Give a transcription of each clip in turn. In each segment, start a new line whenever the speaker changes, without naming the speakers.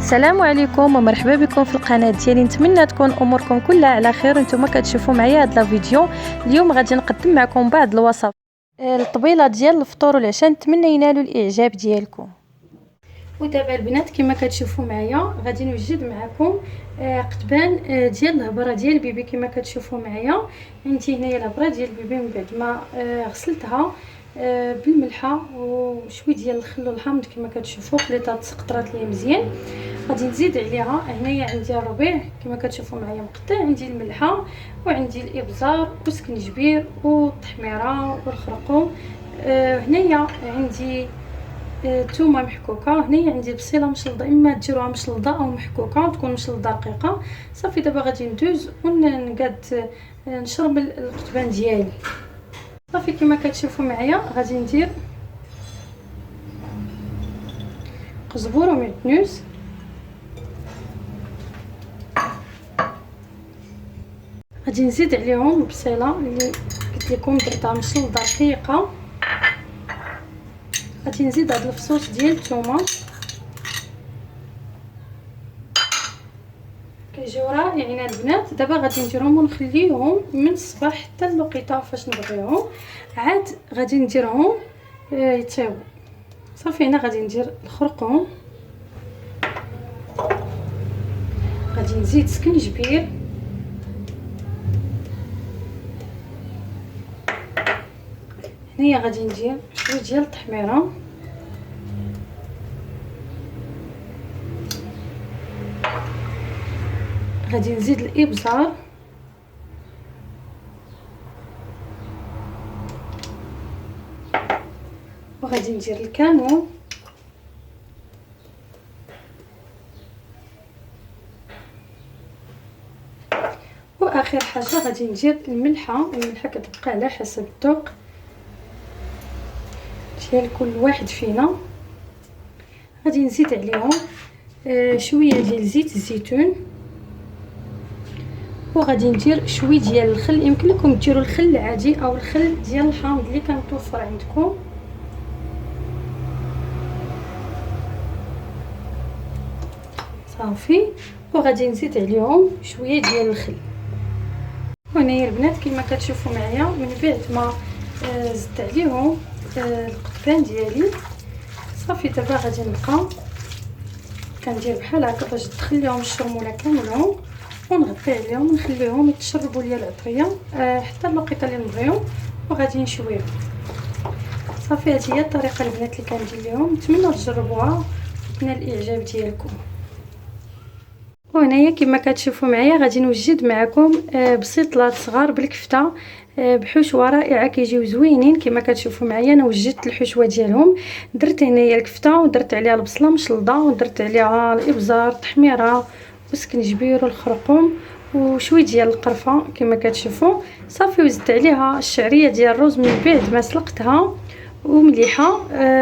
السلام عليكم ومرحبا بكم في القناه ديالي. نتمنى تكون اموركم كلها على خير وانتم كتشوفوا معايا هذا الفيديو. اليوم غادي نقدم معكم بعض الوصفات الطبيله ديال الفطور والعشاء، نتمنى ينالوا الاعجاب ديالكم. ودابا البنات كما كتشوفوا معايا غادي نوجد معكم قطبان ديال الهبره ديال البيبي. كما كتشوفوا معايا عندي هنايا الهبره ديال البيبي من بعد ما غسلتها بالملحه وشويه ديال الخل والحامض. كما كتشوفوا خليطات قطرات ليا مزيان. غادي نزيد عليها هنايا عندي الربيع كما كتشوفوا معايا مقطع، عندي الملحه وعندي الابزار وسكنجبير والتحميره والخرقوم. هنايا عندي الثومه محكوكه. هنايا عندي البصيله مشلضه، اما ديروها مشلضه او محكوكه وتكون مشلضه رقيقه. صافي دابا غادي ندوز ونقاد نشرب القطبان ديالي. صافي كما كتشوفوا معايا غادي ندير قزبور ومعدنوس، غادي نزيد عليهم البصيله اللي قلت لكم درتها مشلضه رقيقه. غادي نزيد هاد الفصوص ديال الثومه كيجيو رائعين البنات. دابا غادي نديرهم ونخليهم من الصباح حتى الوقيته فاش نبغيهم، عاد غادي نديرهم يطيبوا. صافي هنا غادي ندير الخرقوم، غادي نزيد سكنجبير، هنايا غادي ندير شويه ديال التحميره، غادي نزيد الابزار، وغادي ندير الكمون، واخر حاجه غادي ندير الملحه كتبقى على حسب الذوق ديال كل واحد فينا. غادي نزيد عليهم شويه ديال زيت الزيتون، وغادي ندير شويه ديال الخل. يمكن لكم ديروا الخل العادي او الخل ديال الحامض اللي كان متوفر عندكم. صافي وغادي نزيد عليهم شويه ديال الخل. وهنايا البنات كما كتشوفوا معايا من بعد ما زدت عليهم القطبان ديالي، صافي دابا غادي نبقى كندير بحال هكا باش تخليهم الشرموله كاملهم ونغطي عليهم ونخليهم يتشربوا ليا العطريه حتى الوقيته اللي نبغيهم، وغادي نشويهم. صافي هذه هي الطريقه البنات اللي كندير لهم، نتمنى تجربوها وتنال الاعجاب ديالكم. وهنايا كما كتشوفوا معايا غادي نوجد معكم بسيطلات صغار بالكفته بحشوه رائعه كيجيو زوينين. كما كتشوفوا معايا انا وجدت الحشوه ديالهم، درت هنايا الكفته ودرت عليها البصله مشلضه ودرت عليها الابزار التحميره وسكنجبير والخرقوم وشويه ديال القرفه كما كتشوفوا. صافي وزدت عليها الشعريه ديال الرز من بعد ما سلقتها ومليحه.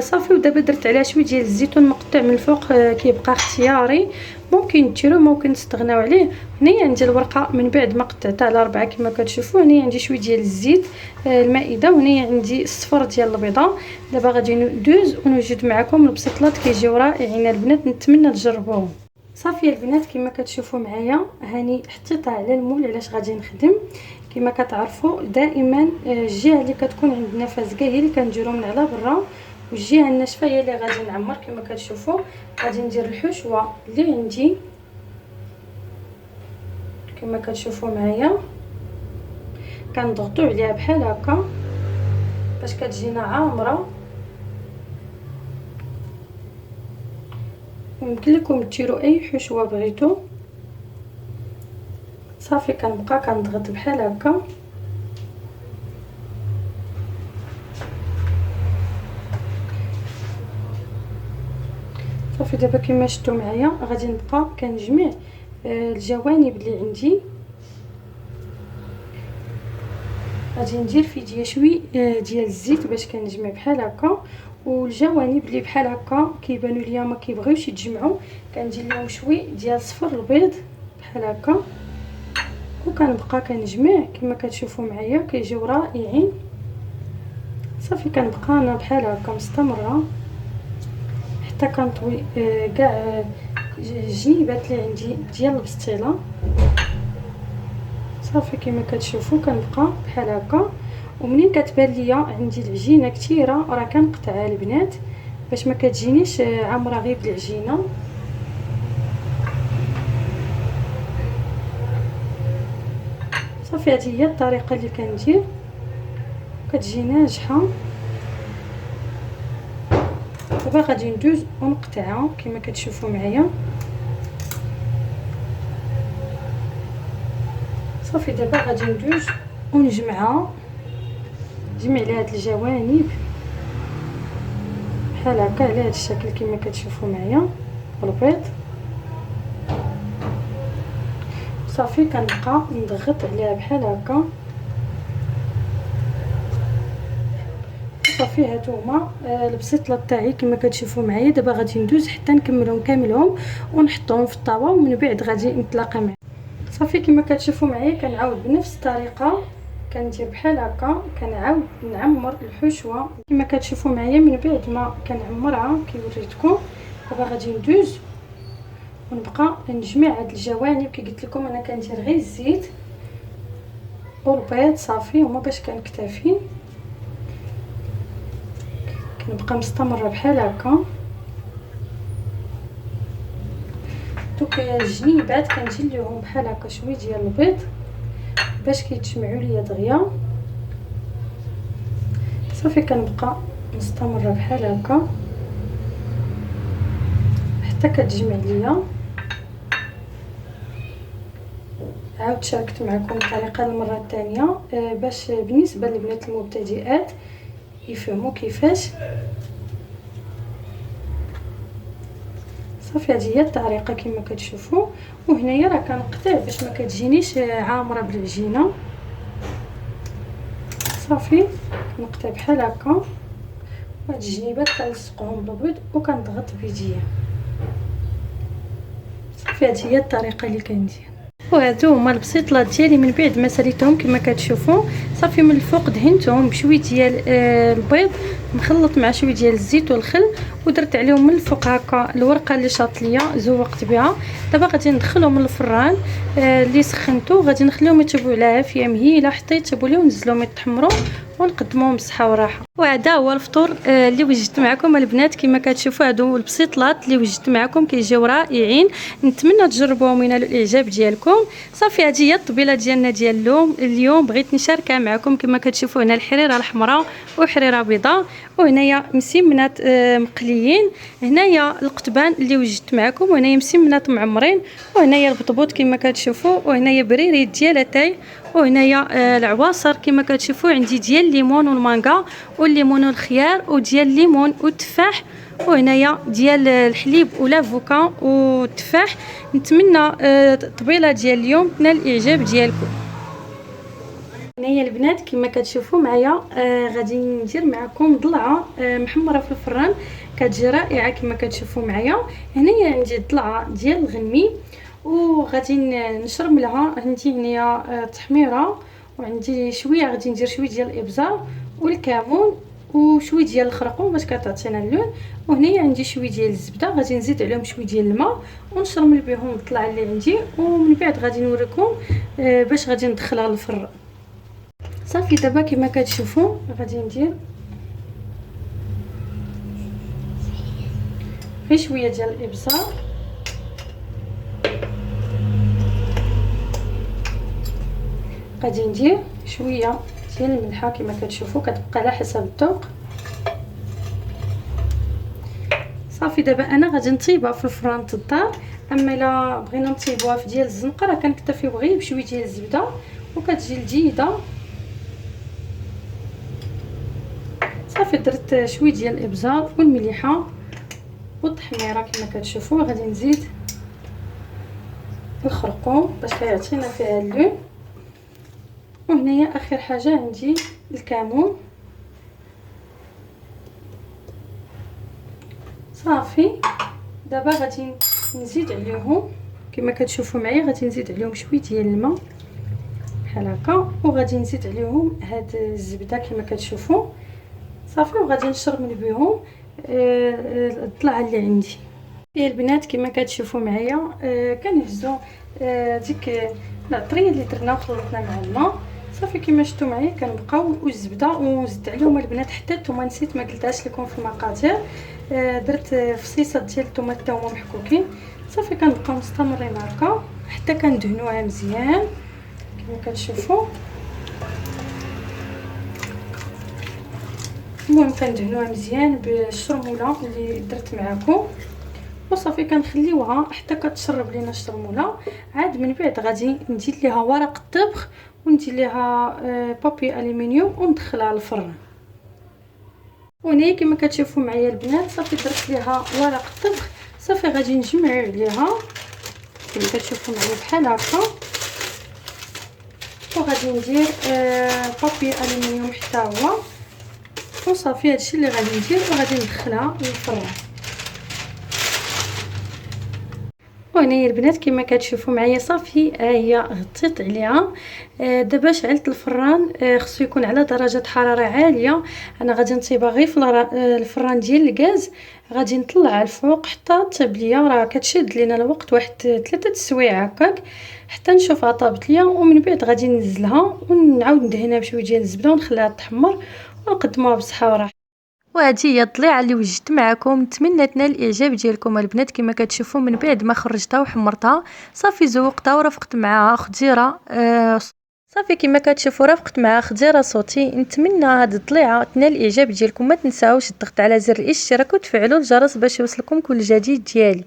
صافي ودابا درت عليها شويه ديال الزيتون مقطع من الفوق، كيبقى اختياري، ممكن ديروه ممكن تستغناو عليه. هنايا عندي الورقه من بعد ما قطعتها على 4 كما كتشوفوا. هنايا عندي شويه ديال الزيت المائده، وهنايا عندي الصفر ديال البيضه. دابا غادي ندوز ونوجد معكم البسيطلات كيجيو رائعين البنات، نتمنى تجربوهم. صافي البنات كما كتشوفوا معايا هاني حطيتها على المول. علاش غادي نخدم؟ كما كتعرفوا دائما الجهه اللي كتكون عندنا فازقه هي اللي كنديرو من على برا، والجهه الناشفه هي اللي غادي نعمر. كما كتشوفوا غادي ندير الحشوه اللي عندي كما كتشوفوا معايا، كنضغطوا عليها بحال هكا باش كتجينا عامره. يمكن لكم ديروا اي حشوه بغيتو. صافي كنبقى كنضغط بحال هكا. صافي دابا كما شفتوا معايا غادي نبقى كنجمع الجوانب اللي عندي. غادي ندير في يديا شويه ديال الزيت باش كنجمع بحال هكا، والجوانب اللي بحال هكا كيبانوا ليا ما كيبغيوش يتجمعوا كندير لهم شويه ديال صفر البيض بحال هكا، وكنبقى كنجمع كما كتشوفوا معايا كيجيو رائعين. صافي كنبقى انا بحال هكا مستمره حتى كنطوي كاع الجنيبات اللي عندي ديال البسطيله. صافي كما كتشوفوا كنبقى بحال هكا، ومنين كتبان ليا عندي العجينه كثيره راه كنقطعها البنات باش ما كتجينيش عامره غير بالعجينه. صافي هذه هي الطريقه اللي كندير، كتجي ناجحه. دابا غادي ندوز ونقطعها كما كتشوفوا معايا. صافي دابا غادي ندوز ونجمعها، نجمع لها هاد الجوانب بحال هكا على هاد الشكل كما كتشوفوا معايا البيض. صافي كنبقى نضغط عليها بحال هكا. صافي هادو هما البسيطله تاعي كما كتشوفوا معايا. دابا غادي ندوز حتى نكملهم كاملهم ونحطهم في الطاوه، ومن بعد غادي نتلاقى معكم. صافي كما كتشوفوا معايا كنعاود بنفس الطريقه، كندير بحال هكا، كنعاود نعمر الحشوه كما كتشوفوا معايا. من بعد ما كنعمرها كي وريتكم، دابا غادي ندوز ونبقى نجمع هاد الجوانب. كي قلت لكم انا كندير غير الزيت والبيض صافي، هما باش كنكتفي. كنبقى مستمره بحال هكا. دوك الجنيبات كندير لهم بحال هكا شويه ديال البيض باش كيتجمعوا ليا دغيا. صافي كنبقى مستمره بحال هكا حتى كتجمع ليا. عاود شاركت معكم الطريقه المره الثانيه باش بالنسبه للبنات المبتدئات يفهموا كيفاش. صافي هذه هي الطريقه كما كتشوفوا. وهنايا راه كنقطع باش ما كتجينيش عامره بالعجينه. صافي نقطع بحال هكا، وهاد الجنيبات كنلصقهم بالبيض وكنضغط بيديا. صافي هذه هي الطريقه اللي كندير. وهادو هما البسيطلات ديالي من بعد ما ساليتهم كما كتشوفوا. صافي من الفوق دهنتهم بشويه ديال البيض مخلط مع شويه ديال الزيت والخل، ودرت عليهم من الفوق هكا الورقه اللي شاط ليا زوقت بها. دابا غادي ندخلهم للفران اللي سخنته، غادي نخليهم يطيبوا على عافيه مهيله حتى يطيبوا لي ونزلهم يتحمروا ونقدموهم بالصحه والراحه. وهذا هو الفطور اللي وجدت معكم البنات. كما كتشوفوا هادو البسيطلات اللي وجدت معكم كيجيو رائعين، نتمنى تجربوهم وينالوا الاعجاب ديالكم. صافي هذه هي الطبيله ديالنا ديال اليوم بغيت نشاركها معكم. كما كتشوفوا هنا الحريره الحمراء وحريره بيضاء، وهنايا مسمنات مقليين، هنايا القطبان اللي وجدت معكم، وهنايا مسمنات معمرين، وهنايا البطبوط كما كتشوفوا، وهنايا بريري ديال اتاي، وهنايا العواصر كما كتشوفوا عندي ديال الليمون والمانغا والليمون والخيار وديال الليمون والتفاح، وهنايا ديال الحليب والافوكا والتفاح. نتمنى الطبيله ديال اليوم تنال الاعجاب ديالكم. هنايا البنات كما كتشوفوا معايا غادي ندير معكم ضلعه محمره في الفران كتجي رائعه كما كتشوفوا معايا. هنايا عندي ضلعه ديال الغنمي وغادي نشرملها. عندي هنايا تحميره، وعندي شويه غادي ندير شويه ديال الابزار والكمون وشويه ديال الخرقوم باش كتعطينا اللون، وهنايا عندي شويه ديال الزبده غادي نزيد عليهم شويه ديال الماء ونشرمل بهم الضلع اللي عندي، ومن بعد غادي نوريكم باش غادي ندخلها للفران. صافي دابا كما كتشوفوا غادي ندير غير شويه ديال الابزار غادي ندير شويه ديال الملحه كما كتشوفوا كتبقى على حسب الذوق. صافي دابا انا غادي نطيبها في الفران الدار، اما الا بغينا نطيبوها في ديال الزنقه راه كنكتفيو غير بشويه ديال الزبده وكتجي لذيذه. صافي درت شويه ديال الابزار والمليحه والتحميره كما كتشوفوا. غادي نزيد الخرقوم باش كيعطينا فيها اللون، وهنايا اخر حاجه عندي الكمون. صافي دابا غادي نزيد عليهم كما كتشوفوا معايا، غادي نزيد عليهم شويه ديال الماء بحال هكا، وغادي نزيد عليهم هاد الزبده كما كتشوفوا. صافي وغادي نشرمل بهم الضلعه اللي عندي. يا البنات كما كتشوفوا معايا كنهزوا ديك العطريه اللي درنا وخلطنا مع الماء. صافي كما شفتوا معايا كنبقاو والزبده وزدت عليهم البنات حتى الثومه، نسيت ما قلتهاش لكم في المقادير. درت فصيصه ديال الثومه حتى هما محكوكين. صافي كنبقاو مستمرين هكا حتى كندهنوها مزيان كما كتشوفوا. المهم كندهنوها مزيان بالشرموله اللي درت معاكم، وصافي كنخليوها حتى كتشرب لينا الشرموله. عاد من بعد غادي ندير ليها ورق الطبخ وندير ليها بابي الومنيوم وندخلها للفرن. وهنا كما كتشوفوا معايا البنات صافي درت ليها ورق الطبخ. صافي غادي نجمع عليها كما كتشوفوا معايا بحال هكا، وغادي ندير بابي الومنيوم حتى هو، وصافي هادشي اللي غادي ندير وغادي ندخلها للفرن. وهنايا البنات كما كتشوفوا معايا صافي هي غطيت عليها. دابا شعلت الفران، خصو يكون على درجه حراره عاليه. انا غادي نصيبها غير في الفران ديال الغاز، غادي نطلعها الفوق حتى طيب ليا. راه كتشد لينا الوقت واحد 3 سوايع هكاك حتى نشوفها طابت ليا، ومن بعد غادي ننزلها ونعاود ندهنها بشويه ديال الزبده ونخليها تحمر ونقدموها بالصحه والراحه. وهذه هي الضليعه اللي وجدت معكم. نتمنى تنال الاعجاب ديالكم البنات. كما كتشوفوا من بعد ما خرجتها وحمرتها صافي زوقتها ورافقت معها خضيره صافي كما كتشوفوا رافقت معها خضيره صوتي. نتمنى هذه الضليعه تنال الاعجاب ديالكم. ما تنساوش الضغط على زر الاشتراك وتفعلوا الجرس باش يوصلكم كل جديد ديالي.